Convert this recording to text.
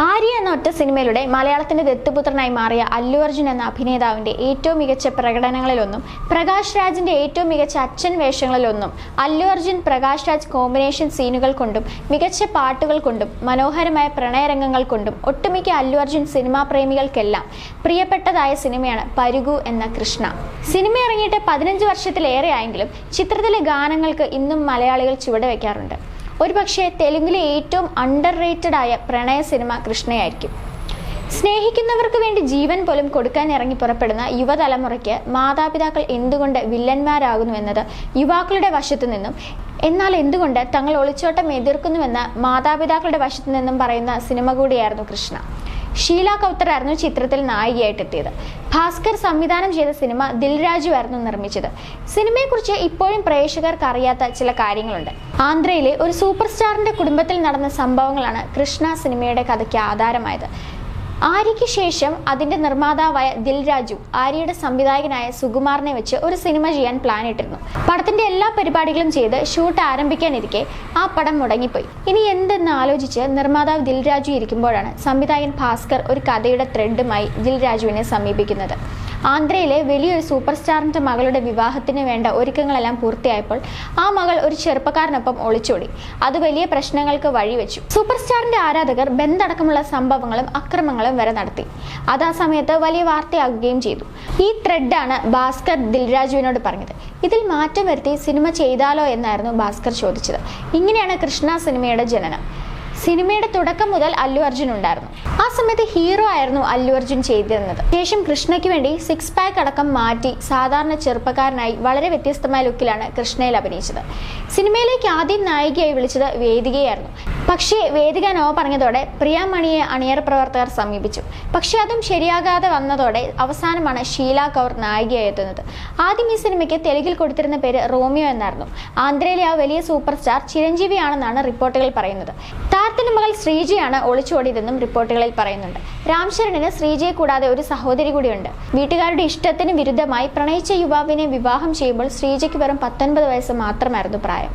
ആര്യ എന്ന ഒറ്റ സിനിമയിലൂടെ മലയാളത്തിന്റെ ദത്തുപുത്രനായി മാറിയ അല്ലു അർജുൻ എന്ന അഭിനേതാവിന്റെ ഏറ്റവും മികച്ച പ്രകടനങ്ങളിലൊന്നും, പ്രകാശ് രാജിന്റെ ഏറ്റവും മികച്ച അച്ഛൻ വേഷങ്ങളിലൊന്നും, അല്ലു അർജുൻ പ്രകാശ് രാജ് കോമ്പിനേഷൻ സീനുകൾ കൊണ്ടും മികച്ച പാട്ടുകൾ കൊണ്ടും മനോഹരമായ പ്രണയരംഗങ്ങൾ കൊണ്ടും ഒട്ടുമിക്ക അല്ലു അർജുൻ സിനിമാ പ്രേമികൾക്കെല്ലാം പ്രിയപ്പെട്ടതായ സിനിമയാണ് പരുഗു എന്ന കൃഷ്ണ. സിനിമ ഇറങ്ങിയിട്ട് 15 വർഷത്തിലേറെ ആയെങ്കിലും ചിത്രത്തിലെ ഗാനങ്ങൾക്ക് ഇന്നും മലയാളികൾ ചുവടുവെക്കാറുണ്ട്. ഒരുപക്ഷെ തെലുങ്കിലെ ഏറ്റവും അണ്ടർ റേറ്റഡ് ആയ പ്രണയ സിനിമ കൃഷ്ണയായിരിക്കും. സ്നേഹിക്കുന്നവർക്ക് വേണ്ടി ജീവൻ പോലും കൊടുക്കാൻ ഇറങ്ങി പുറപ്പെടുന്ന യുവതലമുറയ്ക്ക് മാതാപിതാക്കൾ എന്തുകൊണ്ട് വില്ലന്മാരാകുന്നു എന്നത് യുവാക്കളുടെ വശത്തു നിന്നും, എന്നാൽ എന്തുകൊണ്ട് തങ്ങൾ ഒളിച്ചോട്ടം എതിർക്കുന്നുവെന്ന് മാതാപിതാക്കളുടെ വശത്തു നിന്നും പറയുന്ന സിനിമ കൂടിയായിരുന്നു കൃഷ്ണ. ഷീല കൗത്തർ ആയിരുന്നു ചിത്രത്തിൽ നായികയായിട്ടെത്തിയത്. ഭാസ്കർ സംവിധാനം ചെയ്ത സിനിമ ദിൽരാജു ആയിരുന്നു നിർമ്മിച്ചത്. സിനിമയെക്കുറിച്ച് ഇപ്പോഴും പ്രേക്ഷകർക്ക് അറിയാത്ത ചില കാര്യങ്ങളുണ്ട്. ആന്ധ്രയിലെ ഒരു സൂപ്പർ സ്റ്റാറിന്റെ കുടുംബത്തിൽ നടന്ന സംഭവങ്ങളാണ് കൃഷ്ണ സിനിമയുടെ കഥയ്ക്ക് ആധാരമായത്. ആര്യയ്ക്ക് ശേഷം അതിന്റെ നിർമ്മാതാവായ ദിൽരാജു ആര്യയുടെ സംവിധായകനായ സുകുമാറിനെ വെച്ച് ഒരു സിനിമ ചെയ്യാൻ പ്ലാൻ ഇട്ടിരുന്നു. പടത്തിന്റെ എല്ലാ പരിപാടികളും ചെയ്ത് ഷൂട്ട് ആരംഭിക്കാനിരിക്കെ ആ പടം മുടങ്ങിപ്പോയി. ഇനി എന്തെന്ന് ആലോചിച്ച് നിർമ്മാതാവ് ദിൽരാജു ഇരിക്കുമ്പോഴാണ് സംവിധായകൻ ഭാസ്കർ ഒരു കഥയുടെ ത്രെഡുമായി ദിൽരാജുവിനെ സമീപിക്കുന്നത്. ആന്ധ്രയിലെ വലിയൊരു സൂപ്പർ സ്റ്റാറിന്റെ മകളുടെ വിവാഹത്തിന് വേണ്ട ഒരുക്കങ്ങളെല്ലാം പൂർത്തിയായപ്പോൾ ആ മകൾ ഒരു ചെറുപ്പക്കാരനൊപ്പം ഒളിച്ചോടി. അത് വലിയ പ്രശ്നങ്ങൾക്ക് വഴിവെച്ചു. സൂപ്പർ സ്റ്റാറിന്റെ ആരാധകർ ബന്ധടക്കമുള്ള സംഭവങ്ങളും അക്രമങ്ങളും വരെ നടത്തി. അത് ആ സമയത്ത് വലിയ വാർത്തയാകുകയും ചെയ്തു. ഈ ത്രെഡാണ് ഭാസ്കർ ദിൽരാജുവിനോട് പറഞ്ഞത്. ഇതിൽ മാറ്റം വരുത്തി സിനിമ ചെയ്താലോ എന്നായിരുന്നു ഭാസ്കർ ചോദിച്ചത്. ഇങ്ങനെയാണ് കൃഷ്ണ സിനിമയുടെ ജനനം. സിനിമയുടെ തുടക്കം മുതൽ അല്ലു അർജുൻ ഉണ്ടായിരുന്നു. ആ സമയത്ത് ഹീറോ ആയിരുന്നു അല്ലു അർജുൻ ചെയ്തിരുന്നത്. ശേഷം കൃഷ്ണയ്ക്ക് വേണ്ടി 6 പാക്ക് അടക്കം മാറ്റി സാധാരണ ചെറുപ്പക്കാരനായി വളരെ വ്യത്യസ്തമായ ലുക്കിലാണ് കൃഷ്ണയിൽ അഭിനയിച്ചത്. സിനിമയിലേക്ക് ആദ്യം നായികയായി വിളിച്ചത് വേദികയായിരുന്നു. പക്ഷേ വേദിക നോ പറഞ്ഞതോടെ പ്രിയമണിയെ അണിയറ പ്രവർത്തകർ സമീപിച്ചു. പക്ഷെ അതും ശരിയാകാതെ വന്നതോടെ അവസാനമാണ് ഷീല കൗർ നായികയായി എത്തുന്നത്. ആദ്യം ഈ സിനിമയ്ക്ക് തെലുങ്കിൽ കൊടുത്തിരുന്ന പേര് റോമിയോ എന്നായിരുന്നു. ആന്ധ്രയിലെ ആ വലിയ സൂപ്പർ സ്റ്റാർ ചിരഞ്ജീവി ആണെന്നാണ് റിപ്പോർട്ടുകൾ പറയുന്നത്. താരത്തിന്റെ മകൾ ശ്രീജയാണ് ഒളിച്ചോടിയതെന്നും റിപ്പോർട്ടുകളിൽ പറയുന്നുണ്ട്. രാംചരണിന് ശ്രീജയെ കൂടാതെ ഒരു സഹോദരി കൂടിയുണ്ട്. വീട്ടുകാരുടെ ഇഷ്ടത്തിന് വിരുദ്ധമായി പ്രണയിച്ച യുവാവിനെ വിവാഹം ചെയ്യുമ്പോൾ ശ്രീജയ്ക്ക് വെറും 19 വയസ്സ് മാത്രമായിരുന്നു പ്രായം.